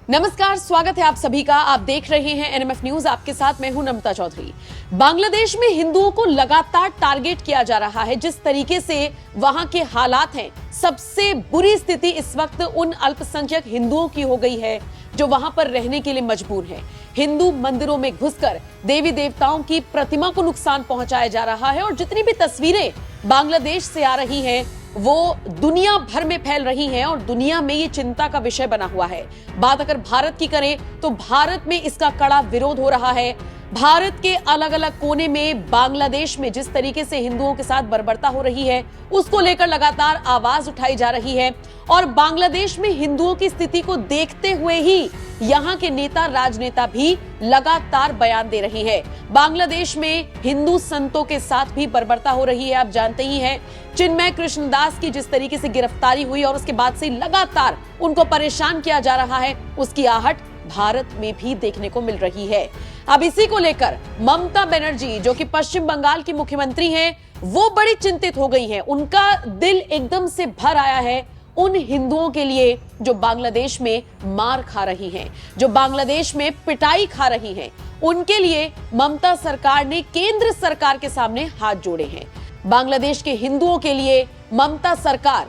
नमस्कार, स्वागत है आप सभी का। आप देख रहे हैं एनएमएफ न्यूज। आपके साथ मैं हूं नम्रता चौधरी। बांग्लादेश में हिंदुओं को लगातार टारगेट किया जा रहा है। जिस तरीके से वहां के हालात हैं, सबसे बुरी स्थिति इस वक्त उन अल्पसंख्यक हिंदुओं की हो गई है जो वहां पर रहने के लिए मजबूर हैं। हिंदू मंदिरों में घुसकर देवी देवताओं की प्रतिमा को नुकसान पहुंचाया जा रहा है और जितनी भी तस्वीरें बांग्लादेश से आ रही हैं वो दुनिया भर में फैल रही हैं और दुनिया में ये चिंता का विषय बना हुआ है। बात अगर भारत की करें तो भारत में इसका कड़ा विरोध हो रहा है। भारत के अलग अलग कोने में बांग्लादेश में जिस तरीके से हिंदुओं के साथ बर्बरता हो रही है उसको लेकर लगातार आवाज उठाई जा रही है और बांग्लादेश में हिंदुओं की स्थिति को देखते हुए ही यहाँ के नेता राजनेता भी लगातार बयान दे रहे हैं। बांग्लादेश में हिंदू संतों के साथ भी बर्बरता हो रही है। आप जानते ही हैं चिन्मय कृष्णदास की जिस तरीके से गिरफ्तारी हुई और उसके बाद से लगातार उनको परेशान किया जा रहा है, उसकी आहट भारत में भी देखने को मिल रही है। अब इसी को लेकर ममता बनर्जी जो कि पश्चिम बंगाल की मुख्यमंत्री हैं, वो बड़ी चिंतित हो गई हैं। उनका दिल एकदम से भर आया है उन हिंदुओं के लिए जो बांग्लादेश में मार खा रही हैं, जो बांग्लादेश में पिटाई खा रही हैं। उनके लिए ममता सरकार ने केंद्र सरकार के सामने हाथ जोड़े हैं। बांग्लादेश के हिंदुओं के लिए ममता सरकार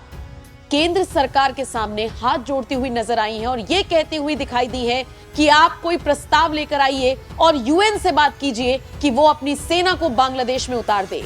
केंद्र सरकार के सामने हाथ जोड़ती हुई नजर आई है और ये कहती हुई दिखाई दी है कि आप कोई प्रस्ताव लेकर आइए और यूएन से बात कीजिए कि वो अपनी सेना को बांग्लादेश में उतार दे।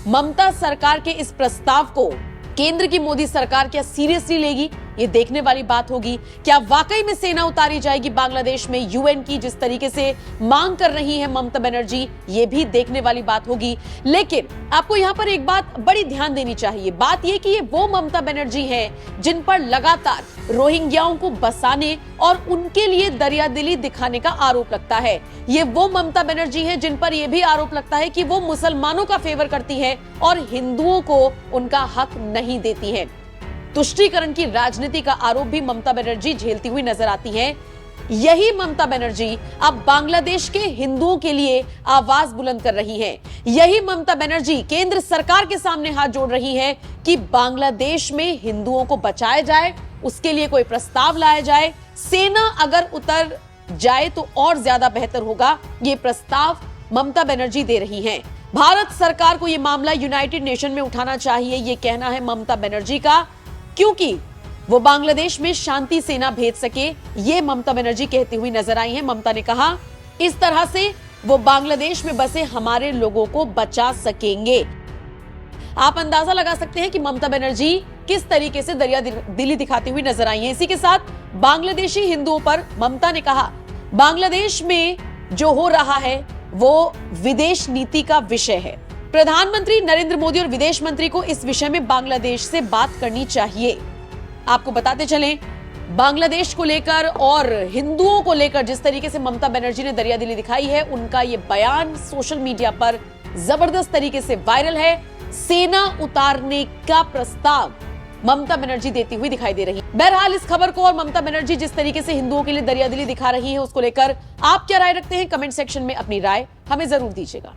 ममता सरकार के इस प्रस्ताव को केंद्र की मोदी सरकार क्या सीरियसली लेगी, ये देखने वाली बात होगी। क्या वाकई में सेना उतारी जाएगी बांग्लादेश में यूएन की जिस तरीके से मांग कर रही है ममता बनर्जी, ये भी देखने वाली बात होगी। लेकिन आपको यहाँ पर एक बात बड़ी ध्यान देनी चाहिए। बात ये कि ये वो ममता बनर्जी हैं जिन पर लगातार रोहिंग्याओं को बसाने और उनके लिए दरियादिली दिखाने का आरोप लगता है। ये वो ममता बनर्जी हैं जिन पर यह भी आरोप लगता है कि वो मुसलमानों का फेवर करती है और हिंदुओं को उनका हक नहीं देती है। तुष्टीकरण की राजनीति का आरोप भी ममता बनर्जी झेलती हुई नजर आती हैं। यही ममता बनर्जी अब बांग्लादेश के हिंदुओं के लिए आवाज बुलंद कर रही हैं। यही ममता बनर्जी केंद्र सरकार के सामने हाथ जोड़ रही है कि बांग्लादेश में हिंदुओं को बचाया जाए, उसके लिए कोई प्रस्ताव लाया जाए। सेना अगर उतर जाए तो और ज्यादा बेहतर होगा, ये प्रस्ताव ममता बनर्जी दे रही हैं। भारत सरकार को यह मामला यूनाइटेड नेशन में उठाना चाहिए, ये कहना है ममता बनर्जी का, क्योंकि वो बांग्लादेश में शांति सेना भेज सके। ये ममता बनर्जी कहती हुई नजर आई हैं। ममता ने कहा इस तरह से वो बांग्लादेश में बसे हमारे लोगों को बचा सकेंगे। आप अंदाजा लगा सकते हैं कि ममता बनर्जी किस तरीके से दरियादिली दिखाती हुई नजर आई है। इसी के साथ बांग्लादेशी हिंदुओं पर ममता ने कहा बांग्लादेश में जो हो रहा है वो विदेश नीति का विषय है। प्रधानमंत्री नरेंद्र मोदी और विदेश मंत्री को इस विषय में बांग्लादेश से बात करनी चाहिए। आपको बताते चलें, बांग्लादेश को लेकर और हिंदुओं को लेकर जिस तरीके से ममता बनर्जी ने दरियादिली दिखाई है, उनका ये बयान सोशल मीडिया पर जबरदस्त तरीके से वायरल है। सेना उतारने का प्रस्ताव ममता बनर्जी देती हुई दिखाई दे रही है। बहरहाल इस खबर को और ममता बनर्जी जिस तरीके से हिंदुओं के लिए दरियादिली दिखा रही है उसको लेकर आप क्या राय रखते हैं? कमेंट सेक्शन में अपनी राय हमें जरूर दीजिएगा।